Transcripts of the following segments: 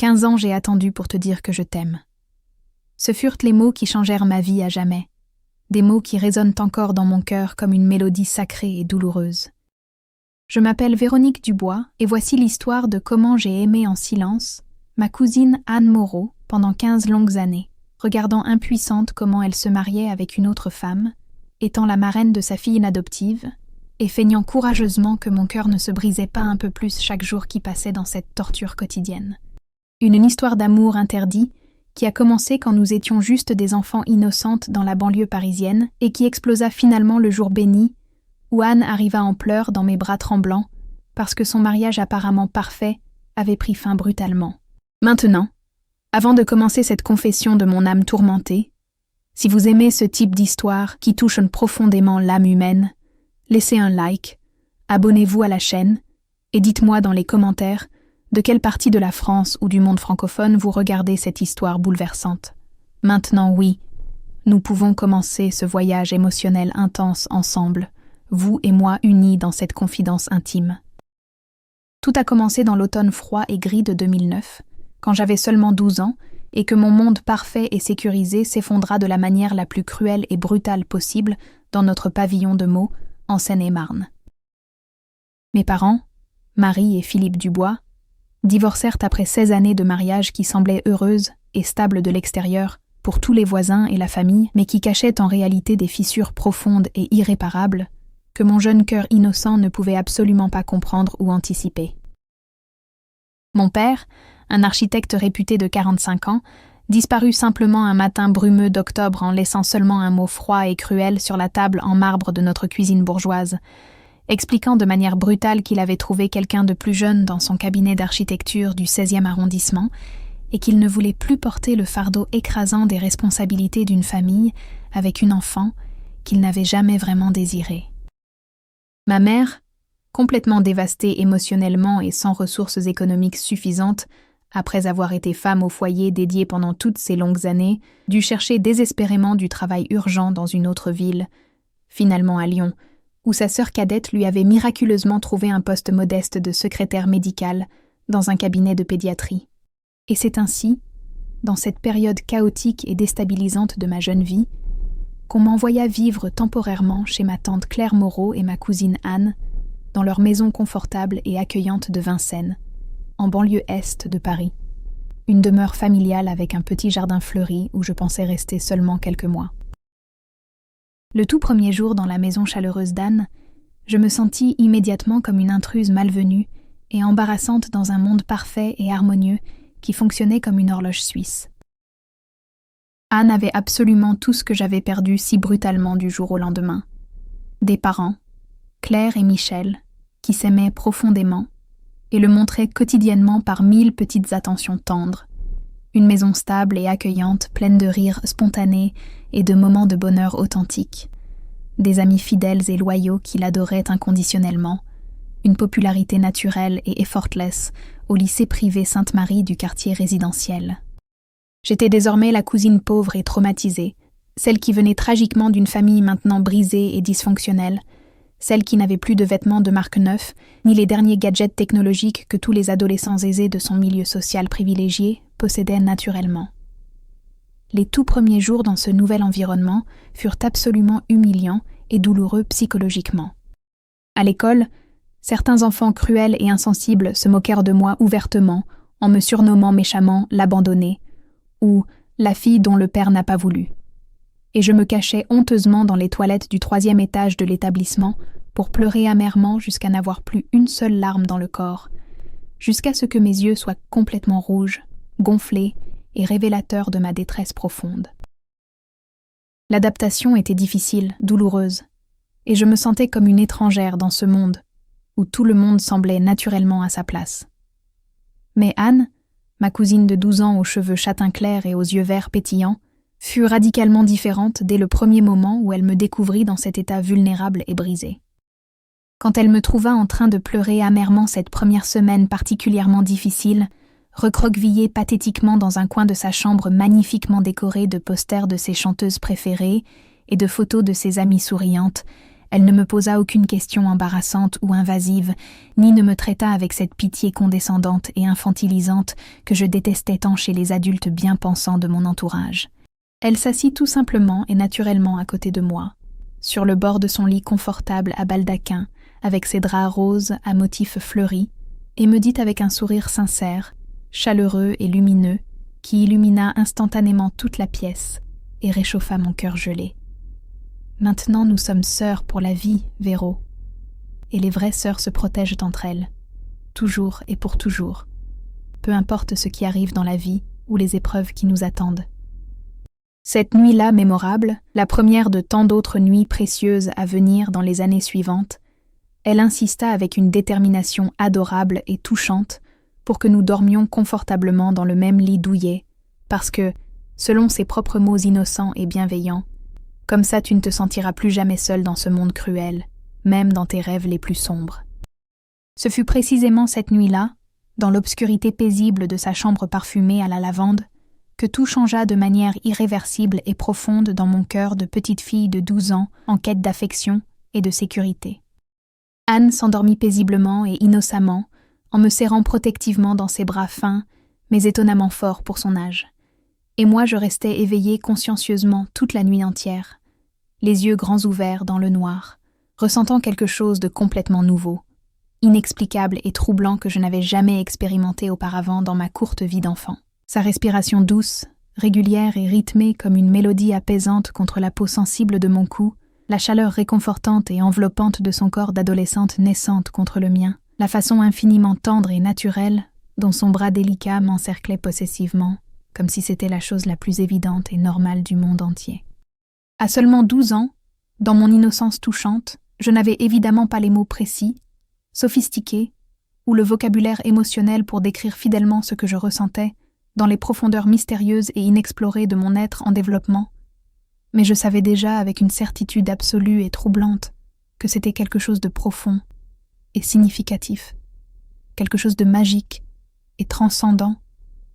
15 ans j'ai attendu pour te dire que je t'aime. Ce furent les mots qui changèrent ma vie à jamais, des mots qui résonnent encore dans mon cœur comme une mélodie sacrée et douloureuse. Je m'appelle Véronique Dubois et voici l'histoire de comment j'ai aimé en silence ma cousine Anne Moreau pendant 15 longues années, regardant impuissante comment elle se mariait avec une autre femme, étant la marraine de sa fille inadoptive, et feignant courageusement que mon cœur ne se brisait pas un peu plus chaque jour qui passait dans cette torture quotidienne. Une histoire d'amour interdit qui a commencé quand nous étions juste des enfants innocentes dans la banlieue parisienne et qui explosa finalement le jour béni où Anne arriva en pleurs dans mes bras tremblants parce que son mariage apparemment parfait avait pris fin brutalement. Maintenant, avant de commencer cette confession de mon âme tourmentée, si vous aimez ce type d'histoire qui touche profondément l'âme humaine, laissez un like, abonnez-vous à la chaîne et dites-moi dans les commentaires de quelle partie de la France ou du monde francophone vous regardez cette histoire bouleversante. Maintenant, oui, nous pouvons commencer ce voyage émotionnel intense ensemble, vous et moi unis dans cette confidence intime. Tout a commencé dans l'automne froid et gris de 2009, quand j'avais seulement 12 ans et que mon monde parfait et sécurisé s'effondra de la manière la plus cruelle et brutale possible dans notre pavillon de Meaux, en Seine-et-Marne. Mes parents, Marie et Philippe Dubois, divorcèrent après 16 années de mariage qui semblaient heureuses et stables de l'extérieur pour tous les voisins et la famille, mais qui cachaient en réalité des fissures profondes et irréparables que mon jeune cœur innocent ne pouvait absolument pas comprendre ou anticiper. Mon père, un architecte réputé de 45 ans, disparut simplement un matin brumeux d'octobre en laissant seulement un mot froid et cruel sur la table en marbre de notre cuisine bourgeoise, expliquant de manière brutale qu'il avait trouvé quelqu'un de plus jeune dans son cabinet d'architecture du 16e arrondissement et qu'il ne voulait plus porter le fardeau écrasant des responsabilités d'une famille avec une enfant qu'il n'avait jamais vraiment désirée. Ma mère, complètement dévastée émotionnellement et sans ressources économiques suffisantes, après avoir été femme au foyer dédiée pendant toutes ces longues années, dut chercher désespérément du travail urgent dans une autre ville, finalement à Lyon, où sa sœur cadette lui avait miraculeusement trouvé un poste modeste de secrétaire médicale dans un cabinet de pédiatrie. Et c'est ainsi, dans cette période chaotique et déstabilisante de ma jeune vie, qu'on m'envoya vivre temporairement chez ma tante Claire Moreau et ma cousine Anne, dans leur maison confortable et accueillante de Vincennes, en banlieue est de Paris, une demeure familiale avec un petit jardin fleuri où je pensais rester seulement quelques mois. Le tout premier jour dans la maison chaleureuse d'Anne, je me sentis immédiatement comme une intruse malvenue et embarrassante dans un monde parfait et harmonieux qui fonctionnait comme une horloge suisse. Anne avait absolument tout ce que j'avais perdu si brutalement du jour au lendemain. Des parents, Claire et Michel, qui s'aimaient profondément et le montraient quotidiennement par 1000 petites attentions tendres. Une maison stable et accueillante, pleine de rires spontanés et de moments de bonheur authentiques. Des amis fidèles et loyaux qui l'adoraient inconditionnellement. Une popularité naturelle et effortless au lycée privé Sainte-Marie du quartier résidentiel. J'étais désormais la cousine pauvre et traumatisée, celle qui venait tragiquement d'une famille maintenant brisée et dysfonctionnelle, celle qui n'avait plus de vêtements de marque neuve, ni les derniers gadgets technologiques que tous les adolescents aisés de son milieu social privilégié possédaient naturellement. Les tout premiers jours dans ce nouvel environnement furent absolument humiliants et douloureux psychologiquement. À l'école, certains enfants cruels et insensibles se moquèrent de moi ouvertement en me surnommant méchamment l'abandonnée ou la fille dont le père n'a pas voulu. Et je me cachais honteusement dans les toilettes du 3e étage de l'établissement pour pleurer amèrement jusqu'à n'avoir plus une seule larme dans le corps, jusqu'à ce que mes yeux soient complètement rouges, gonflés et révélateurs de ma détresse profonde. L'adaptation était difficile, douloureuse, et je me sentais comme une étrangère dans ce monde où tout le monde semblait naturellement à sa place. Mais Anne, ma cousine de 12 ans aux cheveux châtain clair et aux yeux verts pétillants, fut radicalement différente dès le premier moment où elle me découvrit dans cet état vulnérable et brisé. Quand elle me trouva en train de pleurer amèrement cette première semaine particulièrement difficile, recroquevillée pathétiquement dans un coin de sa chambre magnifiquement décorée de posters de ses chanteuses préférées et de photos de ses amies souriantes, Elle ne me posa aucune question embarrassante ou invasive, ni ne me traita avec cette pitié condescendante et infantilisante que je détestais tant chez les adultes bien pensants de mon entourage. Elle s'assit tout simplement et naturellement à côté de moi, sur le bord de son lit confortable à baldaquin, avec ses draps roses à motifs fleuris, et me dit avec un sourire sincère, chaleureux et lumineux, qui illumina instantanément toute la pièce et réchauffa mon cœur gelé. Maintenant nous sommes sœurs pour la vie, Véro. Et les vraies sœurs se protègent entre elles, toujours et pour toujours, peu importe ce qui arrive dans la vie ou les épreuves qui nous attendent. Cette nuit-là mémorable, la première de tant d'autres nuits précieuses à venir dans les années suivantes, elle insista avec une détermination adorable et touchante pour que nous dormions confortablement dans le même lit douillet, parce que, selon ses propres mots innocents et bienveillants, comme ça tu ne te sentiras plus jamais seule dans ce monde cruel, même dans tes rêves les plus sombres. Ce fut précisément cette nuit-là, dans l'obscurité paisible de sa chambre parfumée à la lavande, que tout changea de manière irréversible et profonde dans mon cœur de petite fille de 12 ans en quête d'affection et de sécurité. Anne s'endormit paisiblement et innocemment, en me serrant protectivement dans ses bras fins, mais étonnamment forts pour son âge. Et moi je restais éveillée consciencieusement toute la nuit entière, les yeux grands ouverts dans le noir, ressentant quelque chose de complètement nouveau, inexplicable et troublant que je n'avais jamais expérimenté auparavant dans ma courte vie d'enfant. Sa respiration douce, régulière et rythmée comme une mélodie apaisante contre la peau sensible de mon cou, la chaleur réconfortante et enveloppante de son corps d'adolescente naissante contre le mien, la façon infiniment tendre et naturelle dont son bras délicat m'encerclait possessivement, comme si c'était la chose la plus évidente et normale du monde entier. À seulement 12 ans, dans mon innocence touchante, je n'avais évidemment pas les mots précis, sophistiqués, ou le vocabulaire émotionnel pour décrire fidèlement ce que je ressentais dans les profondeurs mystérieuses et inexplorées de mon être en développement, mais je savais déjà avec une certitude absolue et troublante que c'était quelque chose de profond et significatif, quelque chose de magique et transcendant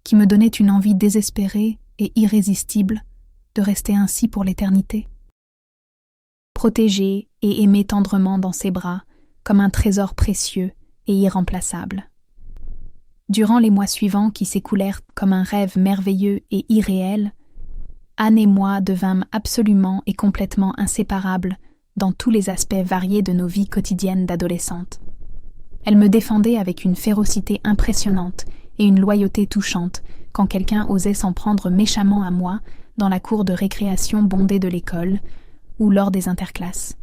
qui me donnait une envie désespérée et irrésistible de rester ainsi pour l'éternité. Protégée et aimée tendrement dans ses bras comme un trésor précieux et irremplaçable. Durant les mois suivants qui s'écoulèrent comme un rêve merveilleux et irréel, Anne et moi devînmes absolument et complètement inséparables dans tous les aspects variés de nos vies quotidiennes d'adolescentes. Elle me défendait avec une férocité impressionnante et une loyauté touchante quand quelqu'un osait s'en prendre méchamment à moi dans la cour de récréation bondée de l'école ou lors des interclasses.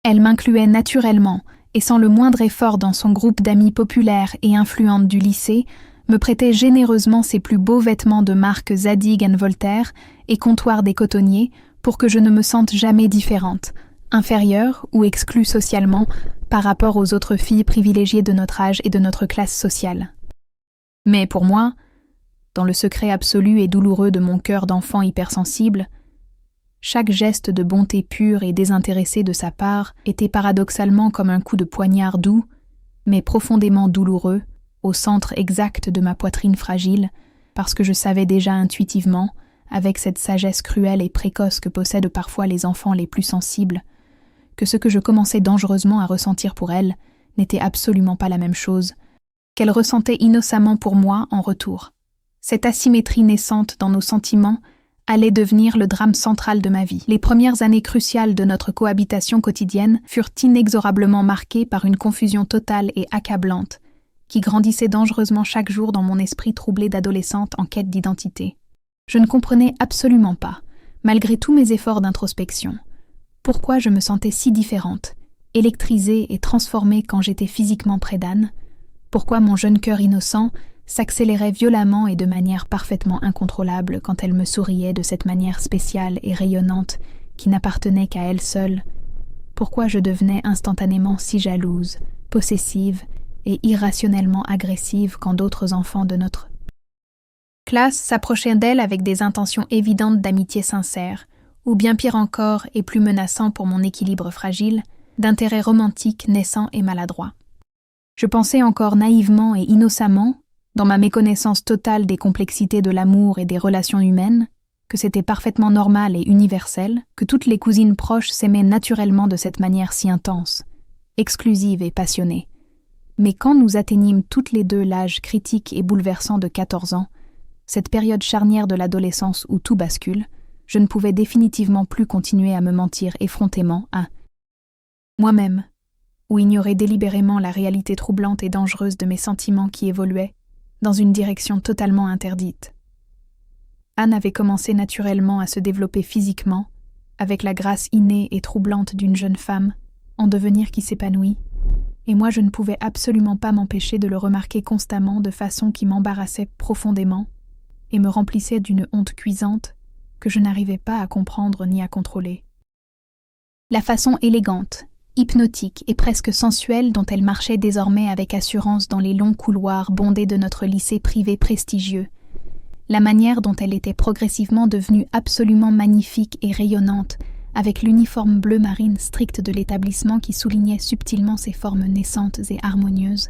Elle m'incluait naturellement et sans le moindre effort dans son groupe d'amies populaires et influentes du lycée, me prêtait généreusement ses plus beaux vêtements de marque Zadig & Voltaire et Comptoir des Cotonniers pour que je ne me sente jamais différente, inférieure ou exclue socialement par rapport aux autres filles privilégiées de notre âge et de notre classe sociale. Mais pour moi, dans le secret absolu et douloureux de mon cœur d'enfant hypersensible, chaque geste de bonté pure et désintéressée de sa part était paradoxalement comme un coup de poignard doux, mais profondément douloureux, au centre exact de ma poitrine fragile, parce que je savais déjà intuitivement, avec cette sagesse cruelle et précoce que possèdent parfois les enfants les plus sensibles, que ce que je commençais dangereusement à ressentir pour elle n'était absolument pas la même chose, qu'elle ressentait innocemment pour moi en retour. Cette asymétrie naissante dans nos sentiments allait devenir le drame central de ma vie. Les premières années cruciales de notre cohabitation quotidienne furent inexorablement marquées par une confusion totale et accablante, qui grandissait dangereusement chaque jour dans mon esprit troublé d'adolescente en quête d'identité. Je ne comprenais absolument pas, malgré tous mes efforts d'introspection, pourquoi je me sentais si différente, électrisée et transformée quand j'étais physiquement près d'Anne, pourquoi mon jeune cœur innocent s'accélérait violemment et de manière parfaitement incontrôlable quand elle me souriait de cette manière spéciale et rayonnante qui n'appartenait qu'à elle seule, pourquoi je devenais instantanément si jalouse, possessive et irrationnellement agressive quand d'autres enfants de notre classe s'approchaient d'elle avec des intentions évidentes d'amitié sincère, ou bien pire encore et plus menaçant pour mon équilibre fragile, d'intérêt romantique naissant et maladroit. Je pensais encore naïvement et innocemment, dans ma méconnaissance totale des complexités de l'amour et des relations humaines, que c'était parfaitement normal et universel, que toutes les cousines proches s'aimaient naturellement de cette manière si intense, exclusive et passionnée. Mais quand nous atteignîmes toutes les deux l'âge critique et bouleversant de 14 ans, cette période charnière de l'adolescence où tout bascule, je ne pouvais définitivement plus continuer à me mentir effrontément à moi-même, ou ignorer délibérément la réalité troublante et dangereuse de mes sentiments qui évoluaient dans une direction totalement interdite. Anne avait commencé naturellement à se développer physiquement, avec la grâce innée et troublante d'une jeune femme, en devenir qui s'épanouit, et moi je ne pouvais absolument pas m'empêcher de le remarquer constamment de façon qui m'embarrassait profondément et me remplissait d'une honte cuisante que je n'arrivais pas à comprendre ni à contrôler. La façon élégante, hypnotique et presque sensuelle dont elle marchait désormais avec assurance dans les longs couloirs bondés de notre lycée privé prestigieux, la manière dont elle était progressivement devenue absolument magnifique et rayonnante, avec l'uniforme bleu marine strict de l'établissement qui soulignait subtilement ses formes naissantes et harmonieuses,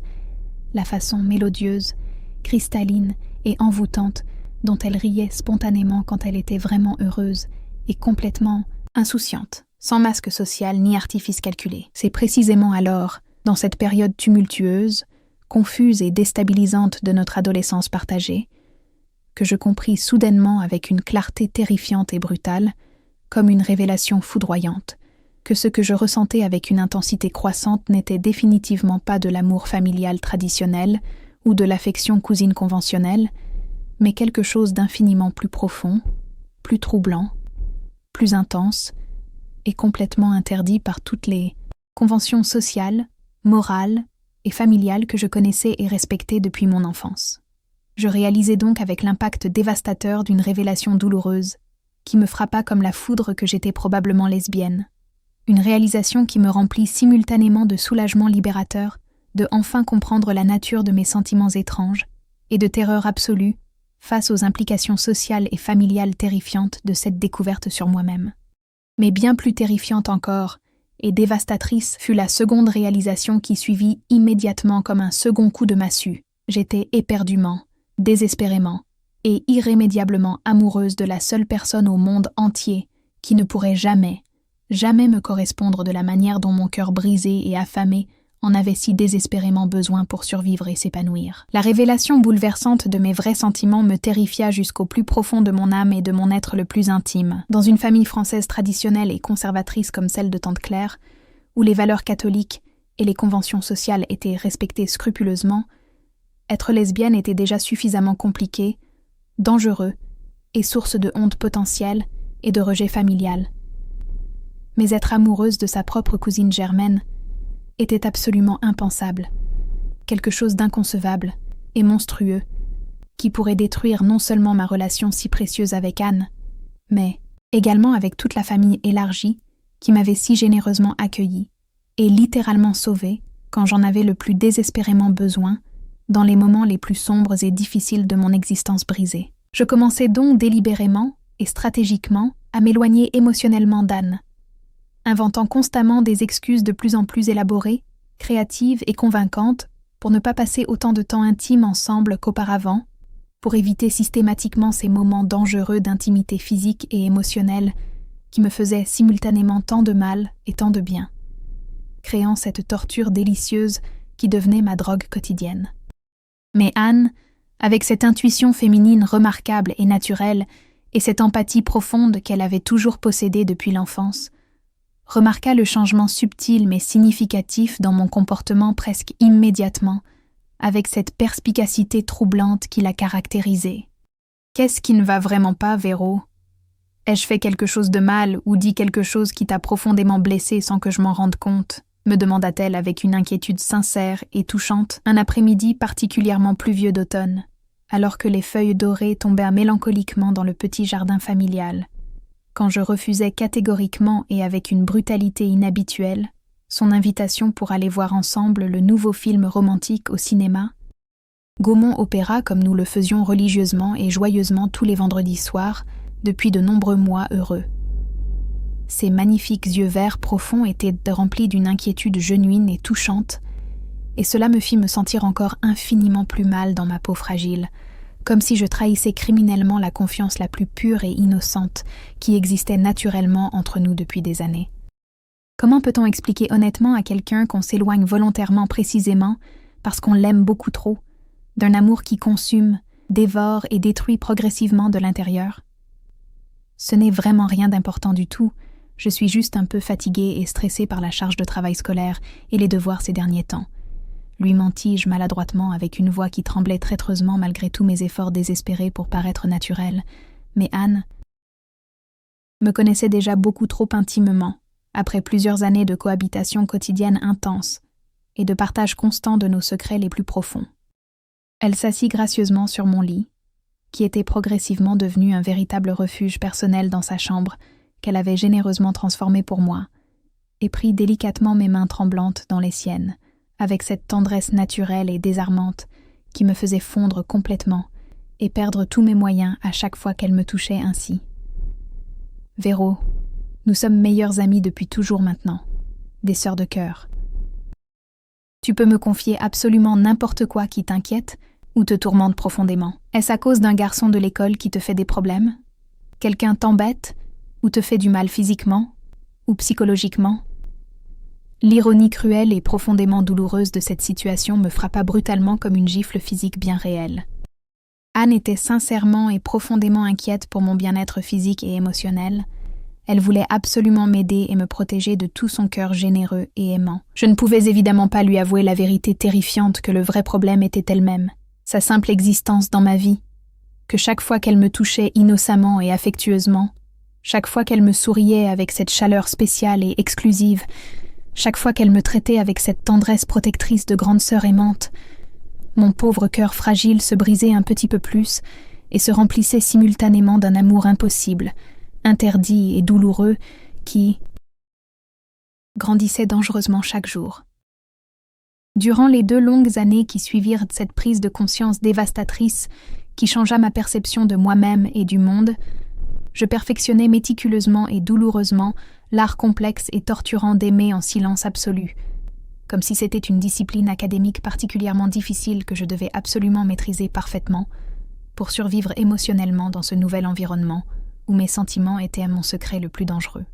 la façon mélodieuse, cristalline et envoûtante dont elle riait spontanément quand elle était vraiment heureuse et complètement insouciante, sans masque social ni artifice calculé. C'est précisément alors, dans cette période tumultueuse, confuse et déstabilisante de notre adolescence partagée, que je compris soudainement avec une clarté terrifiante et brutale, comme une révélation foudroyante, que ce que je ressentais avec une intensité croissante n'était définitivement pas de l'amour familial traditionnel ou de l'affection cousine conventionnelle, mais quelque chose d'infiniment plus profond, plus troublant, plus intense, et complètement interdit par toutes les conventions sociales, morales et familiales que je connaissais et respectais depuis mon enfance. Je réalisais donc avec l'impact dévastateur d'une révélation douloureuse, qui me frappa comme la foudre que j'étais probablement lesbienne. Une réalisation qui me remplit simultanément de soulagement libérateur, de enfin comprendre la nature de mes sentiments étranges, et de terreur absolue face aux implications sociales et familiales terrifiantes de cette découverte sur moi-même. Mais bien plus terrifiante encore, et dévastatrice fut la seconde réalisation qui suivit immédiatement comme un second coup de massue. J'étais éperdument, désespérément et irrémédiablement amoureuse de la seule personne au monde entier qui ne pourrait jamais, jamais me correspondre de la manière dont mon cœur brisé et affamé en avait si désespérément besoin pour survivre et s'épanouir. La révélation bouleversante de mes vrais sentiments me terrifia jusqu'au plus profond de mon âme et de mon être le plus intime. Dans une famille française traditionnelle et conservatrice comme celle de Tante Claire, où les valeurs catholiques et les conventions sociales étaient respectées scrupuleusement, être lesbienne était déjà suffisamment compliqué, dangereux et source de honte potentielle et de rejet familial. Mais être amoureuse de sa propre cousine germaine était absolument impensable, quelque chose d'inconcevable et monstrueux, qui pourrait détruire non seulement ma relation si précieuse avec Anne, mais également avec toute la famille élargie qui m'avait si généreusement accueillie et littéralement sauvée quand j'en avais le plus désespérément besoin dans les moments les plus sombres et difficiles de mon existence brisée. Je commençais donc délibérément et stratégiquement à m'éloigner émotionnellement d'Anne, inventant constamment des excuses de plus en plus élaborées, créatives et convaincantes pour ne pas passer autant de temps intime ensemble qu'auparavant, pour éviter systématiquement ces moments dangereux d'intimité physique et émotionnelle qui me faisaient simultanément tant de mal et tant de bien, créant cette torture délicieuse qui devenait ma drogue quotidienne. Mais Anne, avec cette intuition féminine remarquable et naturelle et cette empathie profonde qu'elle avait toujours possédée depuis l'enfance, remarqua le changement subtil mais significatif dans mon comportement presque immédiatement, avec cette perspicacité troublante qui la caractérisait. « Qu'est-ce qui ne va vraiment pas, Véro ? Ai-je fait quelque chose de mal ou dit quelque chose qui t'a profondément blessé sans que je m'en rende compte ?» me demanda-t-elle avec une inquiétude sincère et touchante un après-midi particulièrement pluvieux d'automne, alors que les feuilles dorées tombèrent mélancoliquement dans le petit jardin familial, quand je refusais catégoriquement et avec une brutalité inhabituelle son invitation pour aller voir ensemble le nouveau film romantique au cinéma, Gaumont Opéra comme nous le faisions religieusement et joyeusement tous les vendredis soirs depuis de nombreux mois heureux. Ses magnifiques yeux verts profonds étaient remplis d'une inquiétude genuine et touchante, et cela me fit me sentir encore infiniment plus mal dans ma peau fragile, comme si je trahissais criminellement la confiance la plus pure et innocente qui existait naturellement entre nous depuis des années. Comment peut-on expliquer honnêtement à quelqu'un qu'on s'éloigne volontairement précisément parce qu'on l'aime beaucoup trop, d'un amour qui consume, dévore et détruit progressivement de l'intérieur? Ce n'est vraiment rien d'important du tout, je suis juste un peu fatiguée et stressée par la charge de travail scolaire et les devoirs ces derniers temps. Lui mentis-je maladroitement avec une voix qui tremblait traîtreusement malgré tous mes efforts désespérés pour paraître naturelle. Mais Anne me connaissait déjà beaucoup trop intimement, après plusieurs années de cohabitation quotidienne intense et de partage constant de nos secrets les plus profonds. Elle s'assit gracieusement sur mon lit, qui était progressivement devenu un véritable refuge personnel dans sa chambre qu'elle avait généreusement transformé pour moi, et prit délicatement mes mains tremblantes dans les siennes, avec cette tendresse naturelle et désarmante qui me faisait fondre complètement et perdre tous mes moyens à chaque fois qu'elle me touchait ainsi. « Véro, nous sommes meilleures amies depuis toujours maintenant, des sœurs de cœur. Tu peux me confier absolument n'importe quoi qui t'inquiète ou te tourmente profondément. Est-ce à cause d'un garçon de l'école qui te fait des problèmes? Quelqu'un t'embête ou te fait du mal physiquement ou psychologiquement? » L'ironie cruelle et profondément douloureuse de cette situation me frappa brutalement comme une gifle physique bien réelle. Anne était sincèrement et profondément inquiète pour mon bien-être physique et émotionnel. Elle voulait absolument m'aider et me protéger de tout son cœur généreux et aimant. Je ne pouvais évidemment pas lui avouer la vérité terrifiante que le vrai problème était elle-même, sa simple existence dans ma vie, que chaque fois qu'elle me touchait innocemment et affectueusement, chaque fois qu'elle me souriait avec cette chaleur spéciale et exclusive, chaque fois qu'elle me traitait avec cette tendresse protectrice de grande sœur aimante, mon pauvre cœur fragile se brisait un petit peu plus et se remplissait simultanément d'un amour impossible, interdit et douloureux qui grandissait dangereusement chaque jour. Durant les 2 longues années qui suivirent cette prise de conscience dévastatrice qui changea ma perception de moi-même et du monde, je perfectionnais méticuleusement et douloureusement l'art complexe et torturant d'aimer en silence absolu, comme si c'était une discipline académique particulièrement difficile que je devais absolument maîtriser parfaitement pour survivre émotionnellement dans ce nouvel environnement où mes sentiments étaient mon secret le plus dangereux.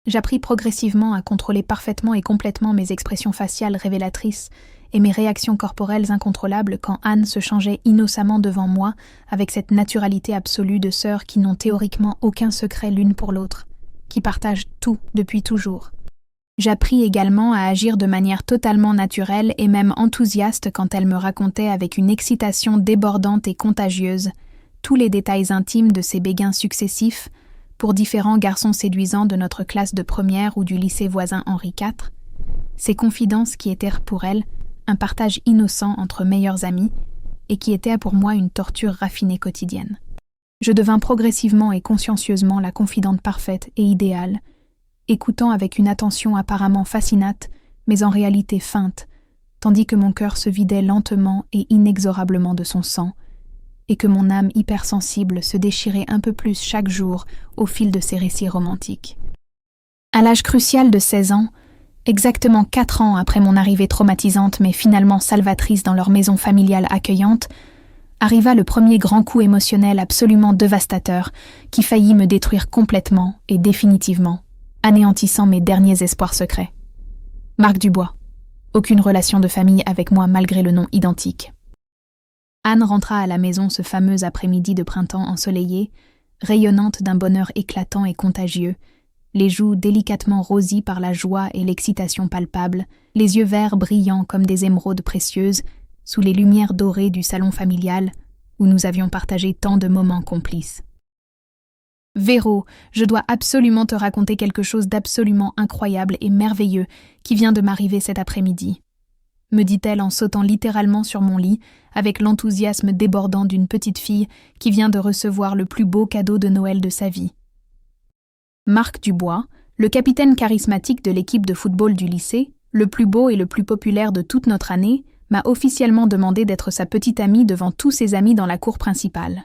J'appris progressivement à contrôler parfaitement et complètement mes expressions faciales révélatrices et mes réactions corporelles incontrôlables quand Anne se changeait innocemment devant moi avec cette naturalité absolue de sœurs qui n'ont théoriquement aucun secret l'une pour l'autre, qui partagent tout depuis toujours. J'appris également à agir de manière totalement naturelle et même enthousiaste quand elle me racontait avec une excitation débordante et contagieuse tous les détails intimes de ses béguins successifs pour différents garçons séduisants de notre classe de première ou du lycée voisin Henri IV, ces confidences qui étaient pour elle un partage innocent entre meilleurs amis et qui étaient pour moi une torture raffinée quotidienne. Je devins progressivement et consciencieusement la confidente parfaite et idéale, écoutant avec une attention apparemment fascinante, mais en réalité feinte, tandis que mon cœur se vidait lentement et inexorablement de son sang, et que mon âme hypersensible se déchirait un peu plus chaque jour au fil de ces récits romantiques. À l'âge crucial de 16 ans, exactement 4 ans après mon arrivée traumatisante mais finalement salvatrice dans leur maison familiale accueillante, arriva le premier grand coup émotionnel absolument dévastateur qui faillit me détruire complètement et définitivement, anéantissant mes derniers espoirs secrets. Marc Dubois. Aucune relation de famille avec moi malgré le nom identique. Anne rentra à la maison ce fameux après-midi de printemps ensoleillé, rayonnante d'un bonheur éclatant et contagieux, les joues délicatement rosies par la joie et l'excitation palpable, les yeux verts brillants comme des émeraudes précieuses, sous les lumières dorées du salon familial, où nous avions partagé tant de moments complices. « Véro, je dois absolument te raconter quelque chose d'absolument incroyable et merveilleux qui vient de m'arriver cet après-midi. » me dit-elle en sautant littéralement sur mon lit, avec l'enthousiasme débordant d'une petite fille qui vient de recevoir le plus beau cadeau de Noël de sa vie. Marc Dubois, le capitaine charismatique de l'équipe de football du lycée, le plus beau et le plus populaire de toute notre année, m'a officiellement demandé d'être sa petite amie devant tous ses amis dans la cour principale.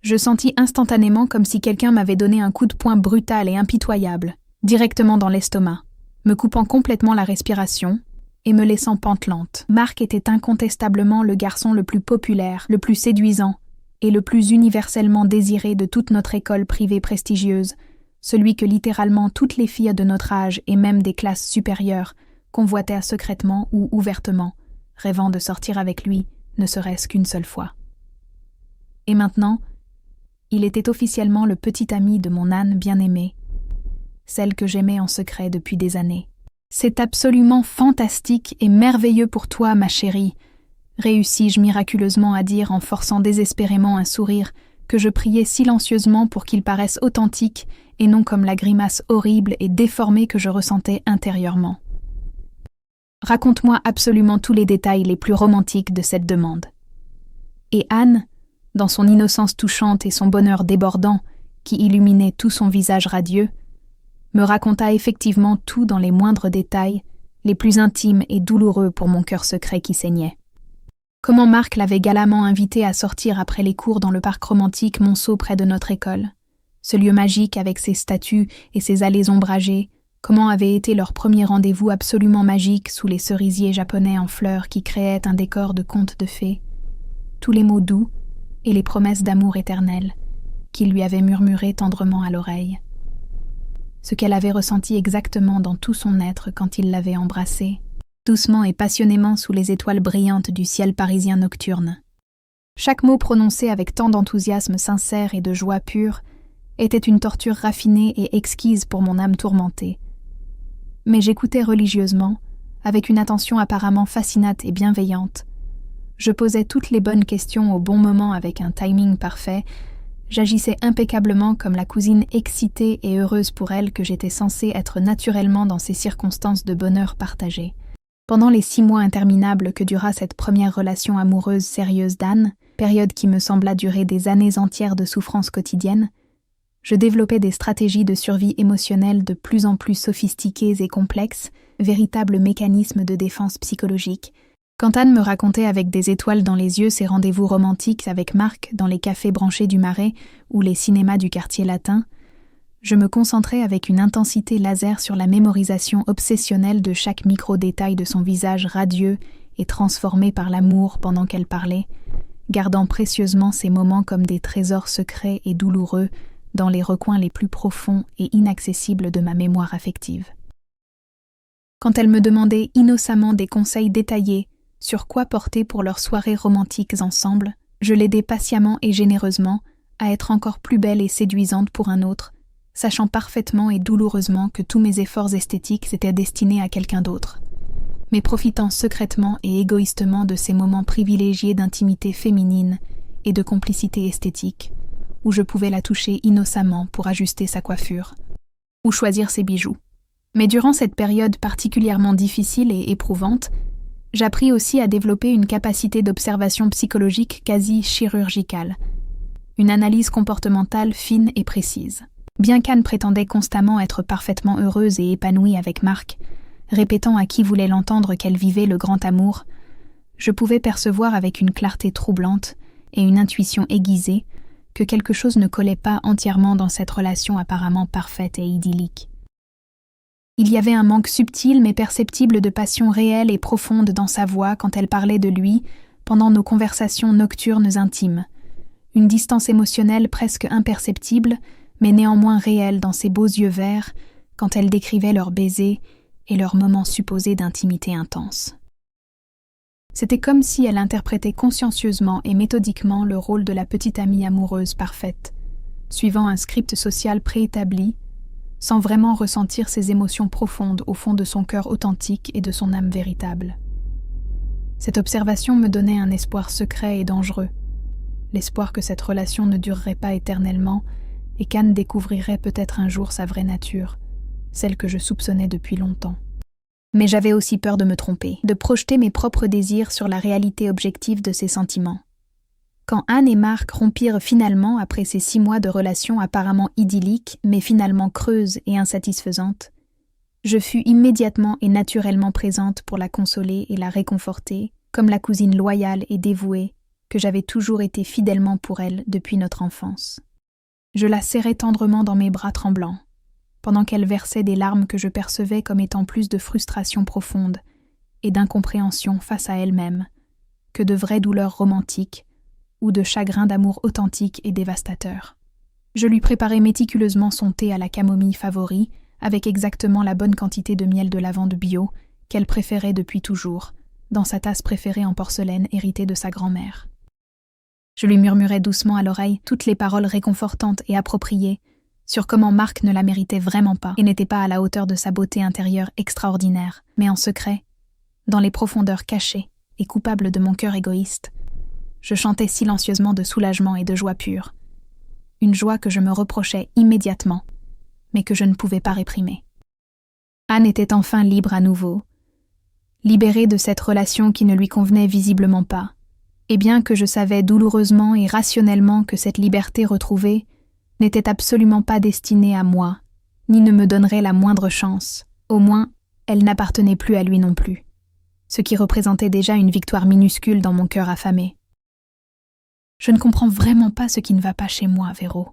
Je sentis instantanément comme si quelqu'un m'avait donné un coup de poing brutal et impitoyable, directement dans l'estomac, me coupant complètement la respiration et me laissant pantelante. Marc était incontestablement le garçon le plus populaire, le plus séduisant, et le plus universellement désiré de toute notre école privée prestigieuse, celui que littéralement toutes les filles de notre âge et même des classes supérieures convoitaient secrètement ou ouvertement, rêvant de sortir avec lui, ne serait-ce qu'une seule fois. Et maintenant, il était officiellement le petit ami de mon Anne bien-aimée, celle que j'aimais en secret depuis des années. « C'est absolument fantastique et merveilleux pour toi, ma chérie », réussis-je miraculeusement à dire en forçant désespérément un sourire que je priais silencieusement pour qu'il paraisse authentique et non comme la grimace horrible et déformée que je ressentais intérieurement. Raconte-moi absolument tous les détails les plus romantiques de cette demande. Et Anne, dans son innocence touchante et son bonheur débordant, qui illuminait tout son visage radieux, me raconta effectivement tout dans les moindres détails, les plus intimes et douloureux pour mon cœur secret qui saignait. Comment Marc l'avait galamment invité à sortir après les cours dans le parc romantique Monceau près de notre école. Ce lieu magique avec ses statues et ses allées ombragées, comment avait été leur premier rendez-vous absolument magique sous les cerisiers japonais en fleurs qui créaient un décor de conte de fées. Tous les mots doux et les promesses d'amour éternel qu'il lui avait murmurés tendrement à l'oreille. Ce qu'elle avait ressenti exactement dans tout son être quand il l'avait embrassée, doucement et passionnément sous les étoiles brillantes du ciel parisien nocturne. Chaque mot prononcé avec tant d'enthousiasme sincère et de joie pure était une torture raffinée et exquise pour mon âme tourmentée. Mais j'écoutais religieusement, avec une attention apparemment fascinante et bienveillante. Je posais toutes les bonnes questions au bon moment avec un timing parfait. J'agissais impeccablement comme la cousine excitée et heureuse pour elle que j'étais censée être naturellement dans ces circonstances de bonheur partagé. Pendant les 6 mois interminables que dura cette première relation amoureuse sérieuse d'Anne, période qui me sembla durer des années entières de souffrances quotidiennes, je développais des stratégies de survie émotionnelle de plus en plus sophistiquées et complexes, véritables mécanismes de défense psychologique. Quand Anne me racontait avec des étoiles dans les yeux ses rendez-vous romantiques avec Marc dans les cafés branchés du Marais ou les cinémas du quartier latin, je me concentrais avec une intensité laser sur la mémorisation obsessionnelle de chaque micro-détail de son visage radieux et transformé par l'amour pendant qu'elle parlait, gardant précieusement ces moments comme des trésors secrets et douloureux dans les recoins les plus profonds et inaccessibles de ma mémoire affective. Quand elle me demandait innocemment des conseils détaillés sur quoi porter pour leurs soirées romantiques ensemble, je l'aidais patiemment et généreusement à être encore plus belle et séduisante pour un autre, sachant parfaitement et douloureusement que tous mes efforts esthétiques étaient destinés à quelqu'un d'autre, mais profitant secrètement et égoïstement de ces moments privilégiés d'intimité féminine et de complicité esthétique, où je pouvais la toucher innocemment pour ajuster sa coiffure, ou choisir ses bijoux. Mais durant cette période particulièrement difficile et éprouvante, j'appris aussi à développer une capacité d'observation psychologique quasi chirurgicale, une analyse comportementale fine et précise. Bien qu'Anne prétendait constamment être parfaitement heureuse et épanouie avec Marc, répétant à qui voulait l'entendre qu'elle vivait le grand amour, je pouvais percevoir avec une clarté troublante et une intuition aiguisée que quelque chose ne collait pas entièrement dans cette relation apparemment parfaite et idyllique. Il y avait un manque subtil mais perceptible de passion réelle et profonde dans sa voix quand elle parlait de lui pendant nos conversations nocturnes intimes, une distance émotionnelle presque imperceptible mais néanmoins réelle dans ses beaux yeux verts quand elle décrivait leurs baisers et leurs moments supposés d'intimité intense. C'était comme si elle interprétait consciencieusement et méthodiquement le rôle de la petite amie amoureuse parfaite, suivant un script social préétabli, sans vraiment ressentir ses émotions profondes au fond de son cœur authentique et de son âme véritable. Cette observation me donnait un espoir secret et dangereux, l'espoir que cette relation ne durerait pas éternellement et qu'Anne découvrirait peut-être un jour sa vraie nature, celle que je soupçonnais depuis longtemps. Mais j'avais aussi peur de me tromper, de projeter mes propres désirs sur la réalité objective de ses sentiments. Quand Anne et Marc rompirent finalement après ces 6 mois de relation apparemment idyllique, mais finalement creuse et insatisfaisante, je fus immédiatement et naturellement présente pour la consoler et la réconforter, comme la cousine loyale et dévouée que j'avais toujours été fidèlement pour elle depuis notre enfance. Je la serrais tendrement dans mes bras tremblants, pendant qu'elle versait des larmes que je percevais comme étant plus de frustration profonde et d'incompréhension face à elle-même que de vraies douleurs romantiques ou de chagrin d'amour authentique et dévastateur. Je lui préparais méticuleusement son thé à la camomille favori, avec exactement la bonne quantité de miel de lavande bio qu'elle préférait depuis toujours, dans sa tasse préférée en porcelaine héritée de sa grand-mère. Je lui murmurais doucement à l'oreille toutes les paroles réconfortantes et appropriées sur comment Marc ne la méritait vraiment pas et n'était pas à la hauteur de sa beauté intérieure extraordinaire, mais en secret, dans les profondeurs cachées et coupables de mon cœur égoïste, je chantais silencieusement de soulagement et de joie pure, une joie que je me reprochais immédiatement, mais que je ne pouvais pas réprimer. Anne était enfin libre à nouveau, libérée de cette relation qui ne lui convenait visiblement pas, et bien que je savais douloureusement et rationnellement que cette liberté retrouvée n'était absolument pas destinée à moi, ni ne me donnerait la moindre chance, au moins, elle n'appartenait plus à lui non plus, ce qui représentait déjà une victoire minuscule dans mon cœur affamé. « Je ne comprends vraiment pas ce qui ne va pas chez moi, Véro »,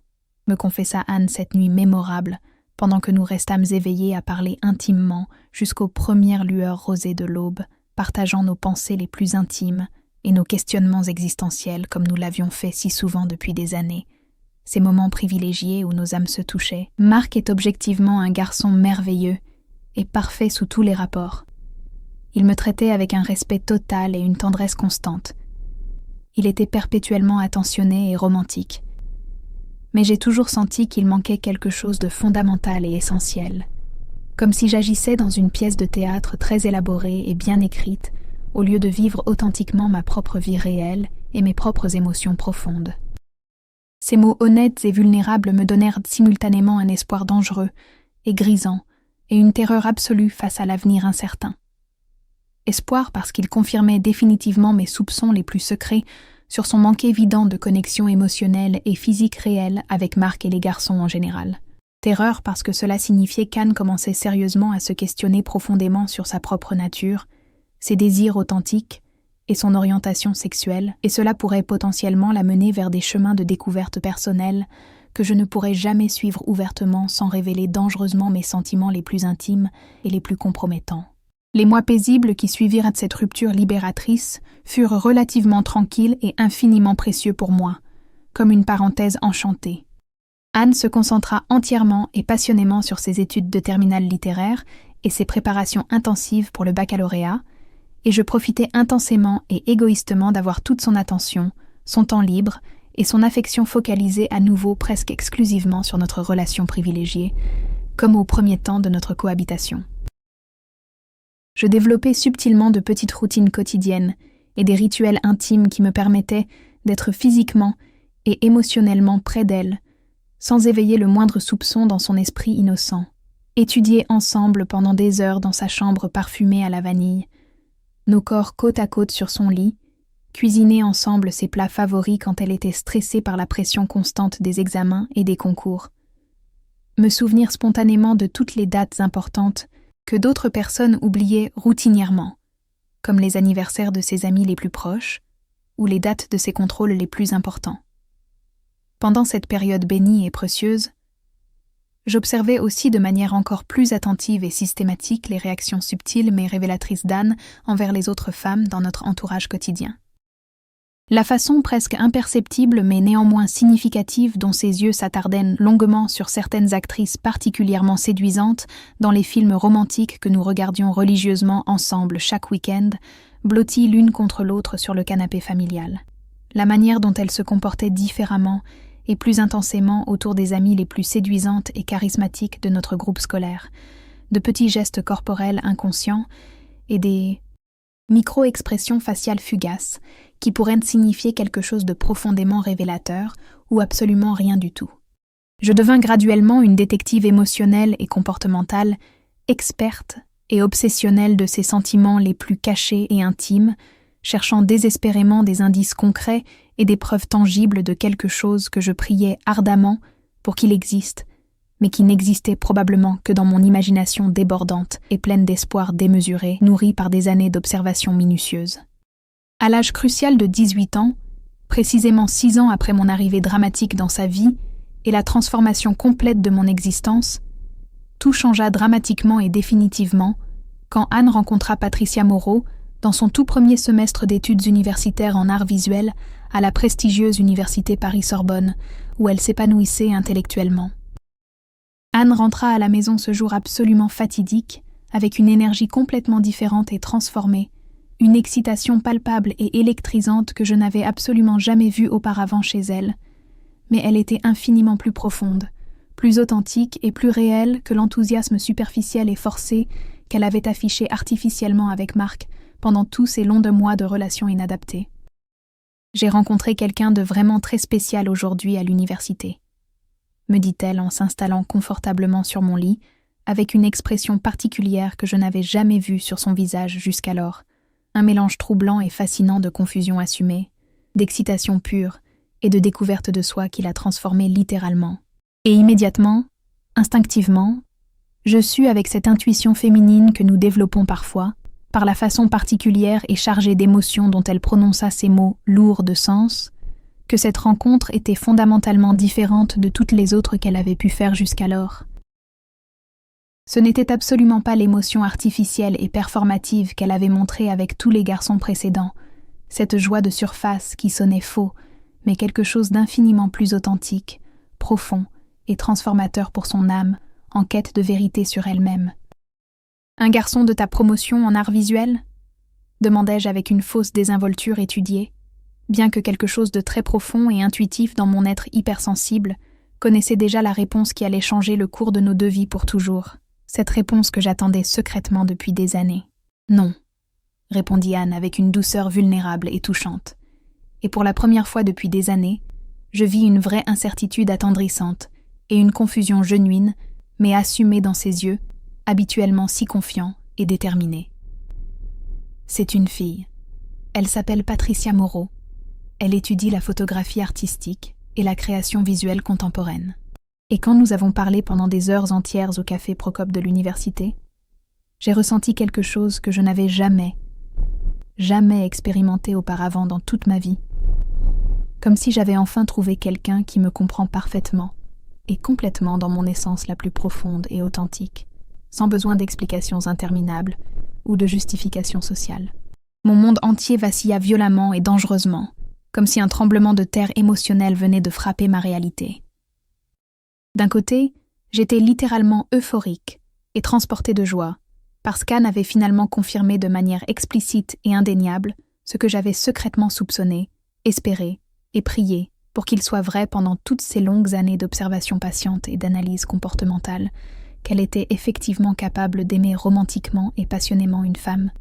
me confessa Anne cette nuit mémorable, pendant que nous restâmes éveillés à parler intimement jusqu'aux premières lueurs rosées de l'aube, partageant nos pensées les plus intimes et nos questionnements existentiels comme nous l'avions fait si souvent depuis des années, ces moments privilégiés où nos âmes se touchaient. Marc est objectivement un garçon merveilleux et parfait sous tous les rapports. Il me traitait avec un respect total et une tendresse constante. Il était perpétuellement attentionné et romantique. Mais j'ai toujours senti qu'il manquait quelque chose de fondamental et essentiel, comme si j'agissais dans une pièce de théâtre très élaborée et bien écrite, au lieu de vivre authentiquement ma propre vie réelle et mes propres émotions profondes. Ces mots honnêtes et vulnérables me donnèrent simultanément un espoir dangereux et grisant et une terreur absolue face à l'avenir incertain. Espoir parce qu'il confirmait définitivement mes soupçons les plus secrets sur son manque évident de connexion émotionnelle et physique réelle avec Marc et les garçons en général. Terreur parce que cela signifiait qu'Anne commençait sérieusement à se questionner profondément sur sa propre nature, ses désirs authentiques et son orientation sexuelle, et cela pourrait potentiellement la mener vers des chemins de découverte personnelle que je ne pourrais jamais suivre ouvertement sans révéler dangereusement mes sentiments les plus intimes et les plus compromettants. Les mois paisibles qui suivirent à cette rupture libératrice furent relativement tranquilles et infiniment précieux pour moi, comme une parenthèse enchantée. Anne se concentra entièrement et passionnément sur ses études de terminale littéraire et ses préparations intensives pour le baccalauréat, et je profitais intensément et égoïstement d'avoir toute son attention, son temps libre et son affection focalisée à nouveau presque exclusivement sur notre relation privilégiée, comme au premier temps de notre cohabitation. Je développais subtilement de petites routines quotidiennes et des rituels intimes qui me permettaient d'être physiquement et émotionnellement près d'elle, sans éveiller le moindre soupçon dans son esprit innocent. Étudier ensemble pendant des heures dans sa chambre parfumée à la vanille, nos corps côte à côte sur son lit, cuisiner ensemble ses plats favoris quand elle était stressée par la pression constante des examens et des concours. Me souvenir spontanément de toutes les dates importantes que d'autres personnes oubliaient routinièrement, comme les anniversaires de ses amis les plus proches ou les dates de ses contrôles les plus importants. Pendant cette période bénie et précieuse, j'observais aussi de manière encore plus attentive et systématique les réactions subtiles mais révélatrices d'Anne envers les autres femmes dans notre entourage quotidien. La façon presque imperceptible mais néanmoins significative dont ses yeux s'attardaient longuement sur certaines actrices particulièrement séduisantes dans les films romantiques que nous regardions religieusement ensemble chaque week-end, blotties l'une contre l'autre sur le canapé familial. La manière dont elles se comportaient différemment et plus intensément autour des amies les plus séduisantes et charismatiques de notre groupe scolaire, de petits gestes corporels inconscients et des micro-expressions faciales fugaces qui pourraient signifier quelque chose de profondément révélateur ou absolument rien du tout. Je devins graduellement une détective émotionnelle et comportementale, experte et obsessionnelle de ses sentiments les plus cachés et intimes, cherchant désespérément des indices concrets et des preuves tangibles de quelque chose que je priais ardemment pour qu'il existe, mais qui n'existait probablement que dans mon imagination débordante et pleine d'espoir démesuré, nourrie par des années d'observation minutieuse. À l'âge crucial de 18 ans, précisément 6 ans après mon arrivée dramatique dans sa vie et la transformation complète de mon existence, tout changea dramatiquement et définitivement quand Anne rencontra Patricia Moreau dans son tout premier semestre d'études universitaires en arts visuels à la prestigieuse université Paris-Sorbonne, où elle s'épanouissait intellectuellement. Anne rentra à la maison ce jour absolument fatidique, avec une énergie complètement différente et transformée, une excitation palpable et électrisante que je n'avais absolument jamais vue auparavant chez elle, mais elle était infiniment plus profonde, plus authentique et plus réelle que l'enthousiasme superficiel et forcé qu'elle avait affiché artificiellement avec Marc pendant tous ces longs mois de relations inadaptées. J'ai rencontré quelqu'un de vraiment très spécial aujourd'hui à l'université, me dit-elle en s'installant confortablement sur mon lit, avec une expression particulière que je n'avais jamais vue sur son visage jusqu'alors, un mélange troublant et fascinant de confusion assumée, d'excitation pure et de découverte de soi qui l'a transformée littéralement. Et immédiatement, instinctivement, je sus avec cette intuition féminine que nous développons parfois, par la façon particulière et chargée d'émotions dont elle prononça ces mots lourds de sens, que cette rencontre était fondamentalement différente de toutes les autres qu'elle avait pu faire jusqu'alors. Ce n'était absolument pas l'émotion artificielle et performative qu'elle avait montrée avec tous les garçons précédents, cette joie de surface qui sonnait faux, mais quelque chose d'infiniment plus authentique, profond et transformateur pour son âme, en quête de vérité sur elle-même. « Un garçon de ta promotion en art visuel ?» demandai-je avec une fausse désinvolture étudiée, bien que quelque chose de très profond et intuitif dans mon être hypersensible connaissait déjà la réponse qui allait changer le cours de nos deux vies pour toujours. Cette réponse que j'attendais secrètement depuis des années. « Non », répondit Anne avec une douceur vulnérable et touchante. Et pour la première fois depuis des années, je vis une vraie incertitude attendrissante et une confusion genuine, mais assumée dans ses yeux, habituellement si confiants et déterminés. C'est une fille. Elle s'appelle Patricia Moreau. Elle étudie la photographie artistique et la création visuelle contemporaine. Et quand nous avons parlé pendant des heures entières au café Procope de l'université, j'ai ressenti quelque chose que je n'avais jamais expérimenté auparavant dans toute ma vie. Comme si j'avais enfin trouvé quelqu'un qui me comprend parfaitement et complètement dans mon essence la plus profonde et authentique, sans besoin d'explications interminables ou de justifications sociales. Mon monde entier vacilla violemment et dangereusement, comme si un tremblement de terre émotionnel venait de frapper ma réalité. D'un côté, j'étais littéralement euphorique et transportée de joie, parce qu'Anne avait finalement confirmé de manière explicite et indéniable ce que j'avais secrètement soupçonné, espéré et prié pour qu'il soit vrai pendant toutes ces longues années d'observation patiente et d'analyse comportementale, qu'elle était effectivement capable d'aimer romantiquement et passionnément une femme,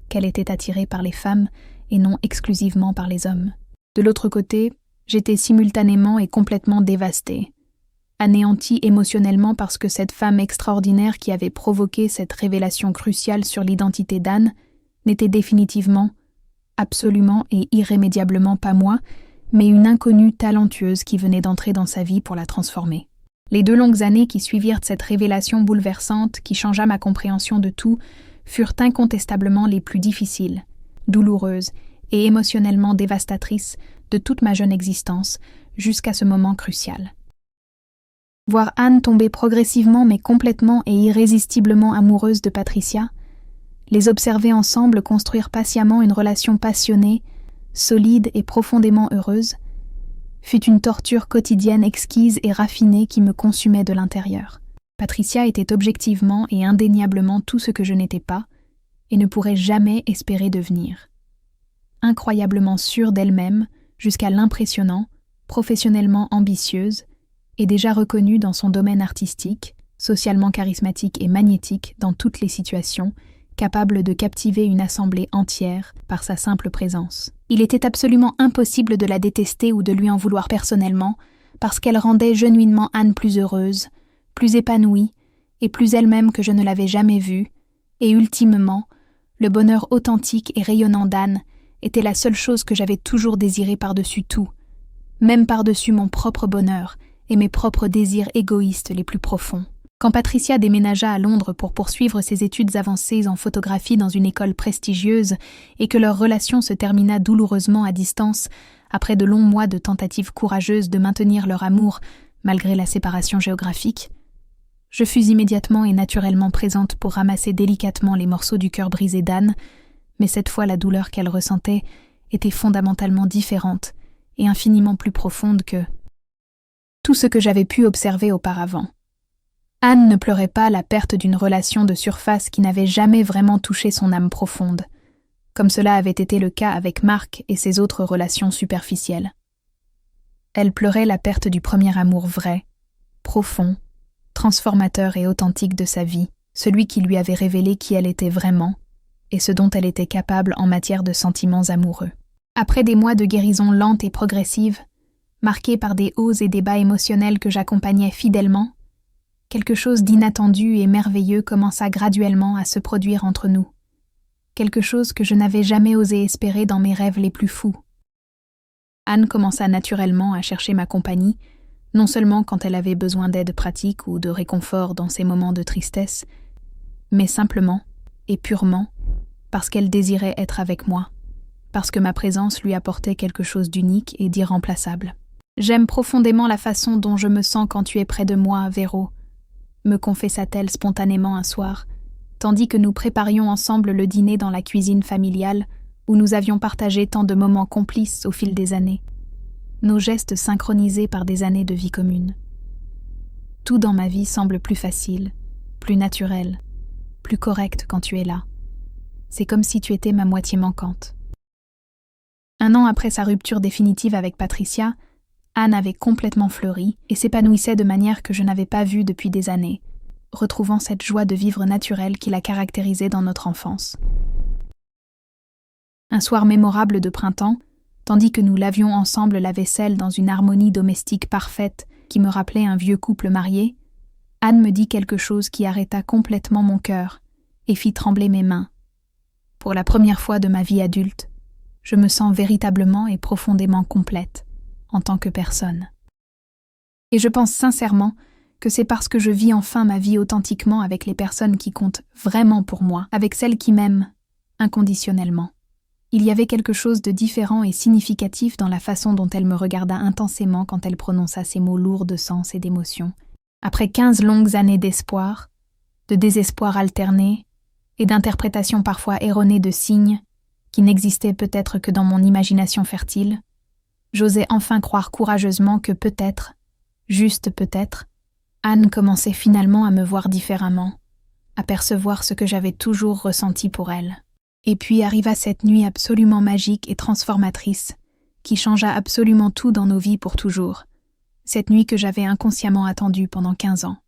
qu'elle était attirée par les femmes et non exclusivement par les hommes. De l'autre côté, j'étais simultanément et complètement dévastée, anéantie émotionnellement parce que cette femme extraordinaire qui avait provoqué cette révélation cruciale sur l'identité d'Anne n'était définitivement, absolument et irrémédiablement pas moi, mais une inconnue talentueuse qui venait d'entrer dans sa vie pour la transformer. Les 2 longues années qui suivirent cette révélation bouleversante qui changea ma compréhension de tout furent incontestablement les plus difficiles, douloureuses et émotionnellement dévastatrices de toute ma jeune existence jusqu'à ce moment crucial. Voir Anne tomber progressivement mais complètement et irrésistiblement amoureuse de Patricia, les observer ensemble construire patiemment une relation passionnée, solide et profondément heureuse, fut une torture quotidienne exquise et raffinée qui me consumait de l'intérieur. Patricia était objectivement et indéniablement tout ce que je n'étais pas et ne pourrais jamais espérer devenir. Incroyablement sûre d'elle-même, jusqu'à l'impressionnant, professionnellement ambitieuse, et déjà reconnue dans son domaine artistique, socialement charismatique et magnétique dans toutes les situations, capable de captiver une assemblée entière par sa simple présence. Il était absolument impossible de la détester ou de lui en vouloir personnellement, parce qu'elle rendait genuinement Anne plus heureuse, plus épanouie et plus elle-même que je ne l'avais jamais vue, et ultimement, le bonheur authentique et rayonnant d'Anne était la seule chose que j'avais toujours désirée par-dessus tout, même par-dessus mon propre bonheur et mes propres désirs égoïstes les plus profonds. Quand Patricia déménagea à Londres pour poursuivre ses études avancées en photographie dans une école prestigieuse et que leur relation se termina douloureusement à distance après de longs mois de tentatives courageuses de maintenir leur amour malgré la séparation géographique, je fus immédiatement et naturellement présente pour ramasser délicatement les morceaux du cœur brisé d'Anne, mais cette fois la douleur qu'elle ressentait était fondamentalement différente et infiniment plus profonde que tout ce que j'avais pu observer auparavant. Anne ne pleurait pas la perte d'une relation de surface qui n'avait jamais vraiment touché son âme profonde, comme cela avait été le cas avec Marc et ses autres relations superficielles. Elle pleurait la perte du premier amour vrai, profond, transformateur et authentique de sa vie, celui qui lui avait révélé qui elle était vraiment et ce dont elle était capable en matière de sentiments amoureux. Après des mois de guérison lente et progressive, marqués par des hauts et des bas émotionnels que j'accompagnais fidèlement, quelque chose d'inattendu et merveilleux commença graduellement à se produire entre nous. Quelque chose que je n'avais jamais osé espérer dans mes rêves les plus fous. Anne commença naturellement à chercher ma compagnie, non seulement quand elle avait besoin d'aide pratique ou de réconfort dans ses moments de tristesse, mais simplement et purement parce qu'elle désirait être avec moi, parce que ma présence lui apportait quelque chose d'unique et d'irremplaçable. « J'aime profondément la façon dont je me sens quand tu es près de moi, Véro », me confessa-t-elle spontanément un soir, tandis que nous préparions ensemble le dîner dans la cuisine familiale où nous avions partagé tant de moments complices au fil des années, nos gestes synchronisés par des années de vie commune. Tout dans ma vie semble plus facile, plus naturel, plus correct quand tu es là. C'est comme si tu étais ma moitié manquante. 1 an après sa rupture définitive avec Patricia, Anne avait complètement fleuri et s'épanouissait de manière que je n'avais pas vue depuis des années, retrouvant cette joie de vivre naturelle qui la caractérisait dans notre enfance. Un soir mémorable de printemps, tandis que nous lavions ensemble la vaisselle dans une harmonie domestique parfaite qui me rappelait un vieux couple marié, Anne me dit quelque chose qui arrêta complètement mon cœur et fit trembler mes mains. Pour la première fois de ma vie adulte, je me sens véritablement et profondément complète en tant que personne. Et je pense sincèrement que c'est parce que je vis enfin ma vie authentiquement avec les personnes qui comptent vraiment pour moi, avec celles qui m'aiment inconditionnellement. Il y avait quelque chose de différent et significatif dans la façon dont elle me regarda intensément quand elle prononça ces mots lourds de sens et d'émotion. Après 15 longues années d'espoir, de désespoir alterné et d'interprétations parfois erronées de signes qui n'existaient peut-être que dans mon imagination fertile, j'osais enfin croire courageusement que peut-être, juste peut-être, Anne commençait finalement à me voir différemment, à percevoir ce que j'avais toujours ressenti pour elle. Et puis arriva cette nuit absolument magique et transformatrice, qui changea absolument tout dans nos vies pour toujours, cette nuit que j'avais inconsciemment attendue pendant 15 ans.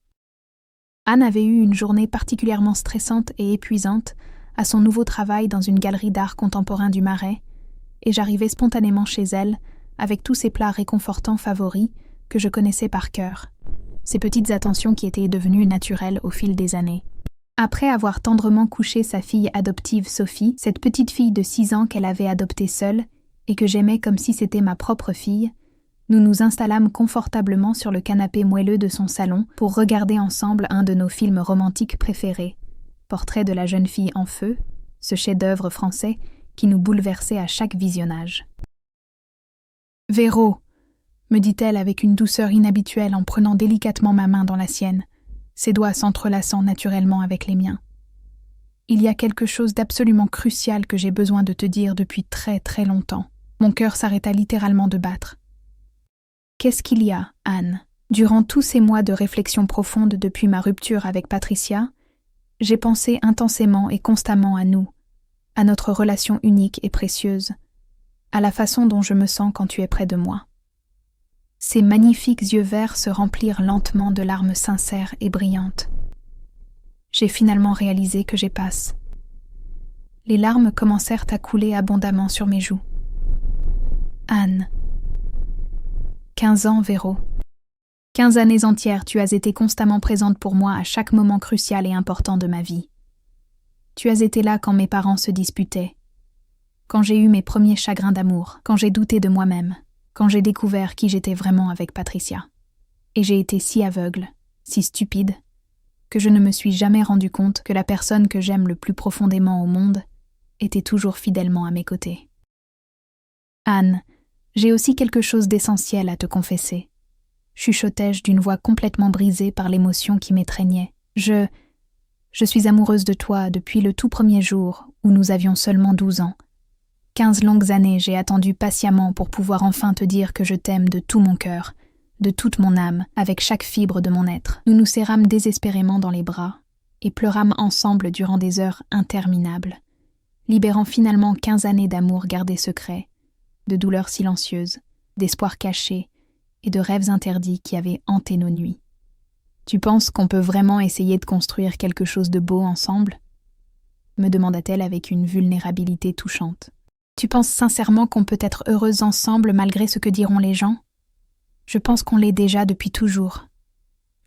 Anne avait eu une journée particulièrement stressante et épuisante à son nouveau travail dans une galerie d'art contemporain du Marais, et j'arrivais spontanément chez elle avec tous ces plats réconfortants favoris que je connaissais par cœur, ces petites attentions qui étaient devenues naturelles au fil des années. Après avoir tendrement couché sa fille adoptive Sophie, cette petite fille de 6 ans qu'elle avait adoptée seule et que j'aimais comme si c'était ma propre fille, nous nous installâmes confortablement sur le canapé moelleux de son salon pour regarder ensemble un de nos films romantiques préférés, Portrait de la jeune fille en feu, ce chef-d'œuvre français qui nous bouleversait à chaque visionnage. « Véro !» me dit-elle avec une douceur inhabituelle en prenant délicatement ma main dans la sienne, ses doigts s'entrelaçant naturellement avec les miens. « Il y a quelque chose d'absolument crucial que j'ai besoin de te dire depuis très très longtemps. » Mon cœur s'arrêta littéralement de battre. « Qu'est-ce qu'il y a, Anne ? » Durant tous ces mois de réflexion profonde depuis ma rupture avec Patricia, j'ai pensé intensément et constamment à nous, à notre relation unique et précieuse, à la façon dont je me sens quand tu es près de moi. Ses magnifiques yeux verts se remplirent lentement de larmes sincères et brillantes. J'ai finalement réalisé que j'ai passe. Les larmes commencèrent à couler abondamment sur mes joues. Anne. 15 ans, Véro. 15 années entières, tu as été constamment présente pour moi à chaque moment crucial et important de ma vie. Tu as été là quand mes parents se disputaient, quand j'ai eu mes premiers chagrins d'amour, quand j'ai douté de moi-même, quand j'ai découvert qui j'étais vraiment avec Patricia. Et j'ai été si aveugle, si stupide, que je ne me suis jamais rendu compte que la personne que j'aime le plus profondément au monde était toujours fidèlement à mes côtés. Anne, j'ai aussi quelque chose d'essentiel à te confesser. Chuchotai-je d'une voix complètement brisée par l'émotion qui m'étreignait. Je suis amoureuse de toi depuis le tout premier jour où nous avions seulement 12 ans. 15 longues années, j'ai attendu patiemment pour pouvoir enfin te dire que je t'aime de tout mon cœur, de toute mon âme, avec chaque fibre de mon être. Nous nous serrâmes désespérément dans les bras et pleurâmes ensemble durant des heures interminables, libérant finalement 15 années d'amour gardé secret, de douleurs silencieuses, d'espoirs cachés et de rêves interdits qui avaient hanté nos nuits. Tu penses qu'on peut vraiment essayer de construire quelque chose de beau ensemble ? Me demanda-t-elle avec une vulnérabilité touchante. Tu penses sincèrement qu'on peut être heureuse ensemble malgré ce que diront les gens ? Je pense qu'on l'est déjà depuis toujours,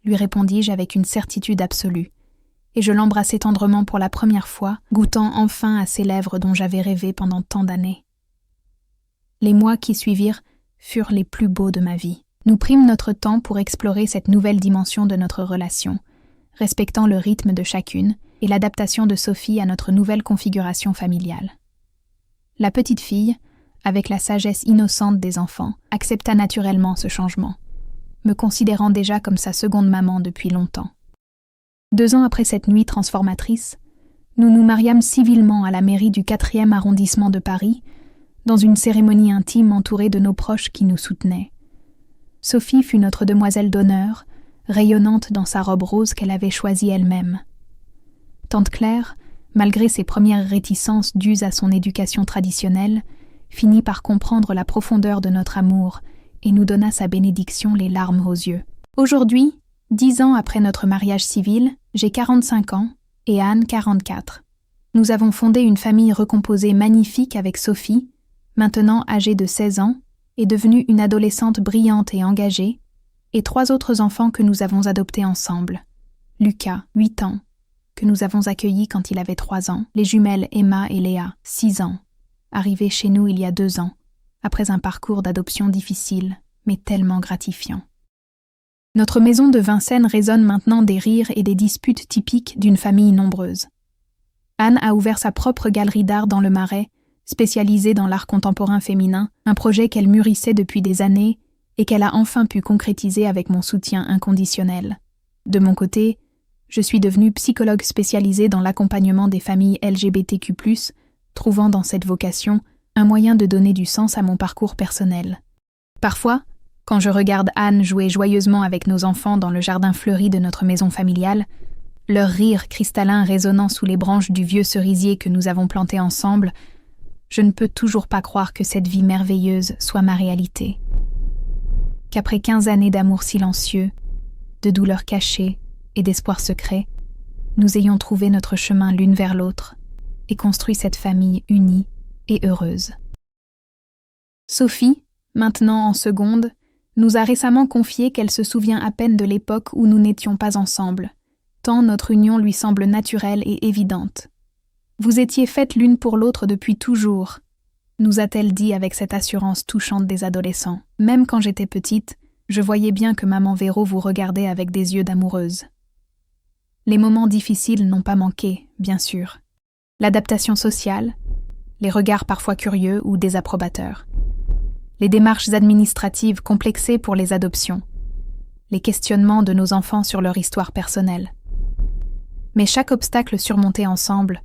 lui répondis-je avec une certitude absolue, et je l'embrassai tendrement pour la première fois, goûtant enfin à ses lèvres dont j'avais rêvé pendant tant d'années. Les mois qui suivirent furent les plus beaux de ma vie. Nous prîmes notre temps pour explorer cette nouvelle dimension de notre relation, respectant le rythme de chacune et l'adaptation de Sophie à notre nouvelle configuration familiale. La petite fille, avec la sagesse innocente des enfants, accepta naturellement ce changement, me considérant déjà comme sa seconde maman depuis longtemps. 2 ans après cette nuit transformatrice, nous nous mariâmes civilement à la mairie du 4e arrondissement de Paris, dans une cérémonie intime entourée de nos proches qui nous soutenaient. Sophie fut notre demoiselle d'honneur, rayonnante dans sa robe rose qu'elle avait choisie elle-même. Tante Claire, malgré ses premières réticences dues à son éducation traditionnelle, finit par comprendre la profondeur de notre amour et nous donna sa bénédiction les larmes aux yeux. Aujourd'hui, 10 ans après notre mariage civil, j'ai 45 ans et Anne 44. Nous avons fondé une famille recomposée magnifique avec Sophie, maintenant âgée de 16 ans, est devenue une adolescente brillante et engagée, et 3 autres enfants que nous avons adoptés ensemble. Lucas, 8 ans, que nous avons accueilli quand il avait 3 ans, les jumelles Emma et Léa, 6 ans, arrivées chez nous il y a 2 ans, après un parcours d'adoption difficile, mais tellement gratifiant. Notre maison de Vincennes résonne maintenant des rires et des disputes typiques d'une famille nombreuse. Anne a ouvert sa propre galerie d'art dans le Marais, spécialisée dans l'art contemporain féminin, un projet qu'elle mûrissait depuis des années et qu'elle a enfin pu concrétiser avec mon soutien inconditionnel. De mon côté, je suis devenue psychologue spécialisée dans l'accompagnement des familles LGBTQ+, trouvant dans cette vocation un moyen de donner du sens à mon parcours personnel. Parfois, quand je regarde Anne jouer joyeusement avec nos enfants dans le jardin fleuri de notre maison familiale, leur rire cristallin résonnant sous les branches du vieux cerisier que nous avons planté ensemble, je ne peux toujours pas croire que cette vie merveilleuse soit ma réalité. Qu'après 15 années d'amour silencieux, de douleurs cachées et d'espoir secret, nous ayons trouvé notre chemin l'une vers l'autre et construit cette famille unie et heureuse. Sophie, maintenant en seconde, nous a récemment confié qu'elle se souvient à peine de l'époque où nous n'étions pas ensemble, tant notre union lui semble naturelle et évidente. Vous étiez faites l'une pour l'autre depuis toujours, nous a-t-elle dit avec cette assurance touchante des adolescents. Même quand j'étais petite, je voyais bien que maman Véro vous regardait avec des yeux d'amoureuse. Les moments difficiles n'ont pas manqué, bien sûr. L'adaptation sociale, les regards parfois curieux ou désapprobateurs, les démarches administratives complexées pour les adoptions, les questionnements de nos enfants sur leur histoire personnelle. Mais chaque obstacle surmonté ensemble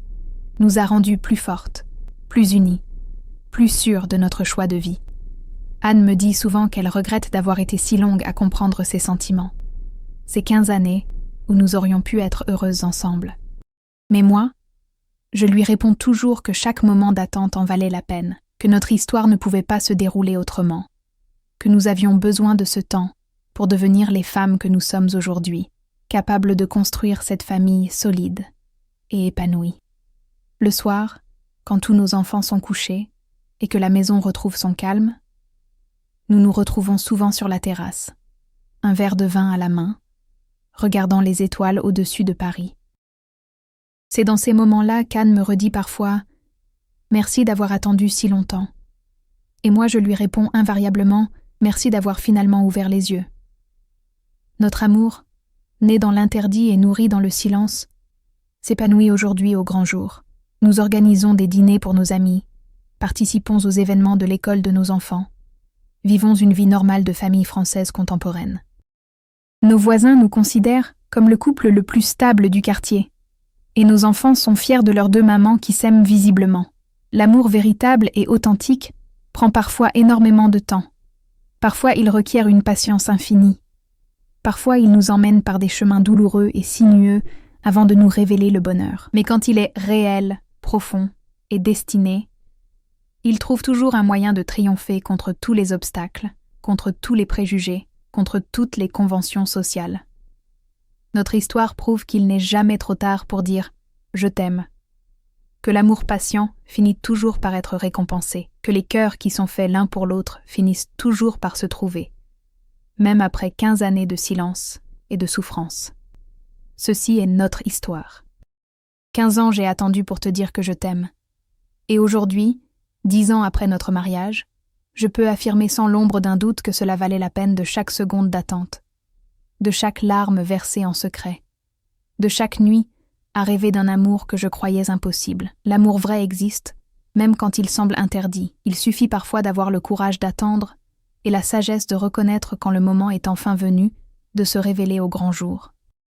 nous a rendus plus fortes, plus unies, plus sûres de notre choix de vie. Anne me dit souvent qu'elle regrette d'avoir été si longue à comprendre ses sentiments. Ces 15 années où nous aurions pu être heureuses ensemble. Mais moi, je lui réponds toujours que chaque moment d'attente en valait la peine, que notre histoire ne pouvait pas se dérouler autrement, que nous avions besoin de ce temps pour devenir les femmes que nous sommes aujourd'hui, capables de construire cette famille solide et épanouie. Le soir, quand tous nos enfants sont couchés et que la maison retrouve son calme, nous nous retrouvons souvent sur la terrasse, un verre de vin à la main, regardant les étoiles au-dessus de Paris. C'est dans ces moments-là qu'Anne me redit parfois « Merci d'avoir attendu si longtemps ». Et moi je lui réponds invariablement « Merci d'avoir finalement ouvert les yeux ». Notre amour, né dans l'interdit et nourri dans le silence, s'épanouit aujourd'hui au grand jour. Nous organisons des dîners pour nos amis, participons aux événements de l'école de nos enfants, vivons une vie normale de famille française contemporaine. Nos voisins nous considèrent comme le couple le plus stable du quartier, et nos enfants sont fiers de leurs 2 mamans qui s'aiment visiblement. L'amour véritable et authentique prend parfois énormément de temps. Parfois il requiert une patience infinie. Parfois il nous emmène par des chemins douloureux et sinueux avant de nous révéler le bonheur. Mais quand il est réel, profond et destiné, il trouve toujours un moyen de triompher contre tous les obstacles, contre tous les préjugés, contre toutes les conventions sociales. Notre histoire prouve qu'il n'est jamais trop tard pour dire « je t'aime », que l'amour patient finit toujours par être récompensé, que les cœurs qui sont faits l'un pour l'autre finissent toujours par se trouver, même après 15 années de silence et de souffrance. Ceci est notre histoire. 15 ans j'ai attendu pour te dire que je t'aime. Et aujourd'hui, 10 ans après notre mariage, je peux affirmer sans l'ombre d'un doute que cela valait la peine de chaque seconde d'attente, de chaque larme versée en secret, de chaque nuit à rêver d'un amour que je croyais impossible. L'amour vrai existe, même quand il semble interdit. Il suffit parfois d'avoir le courage d'attendre et la sagesse de reconnaître quand le moment est enfin venu de se révéler au grand jour.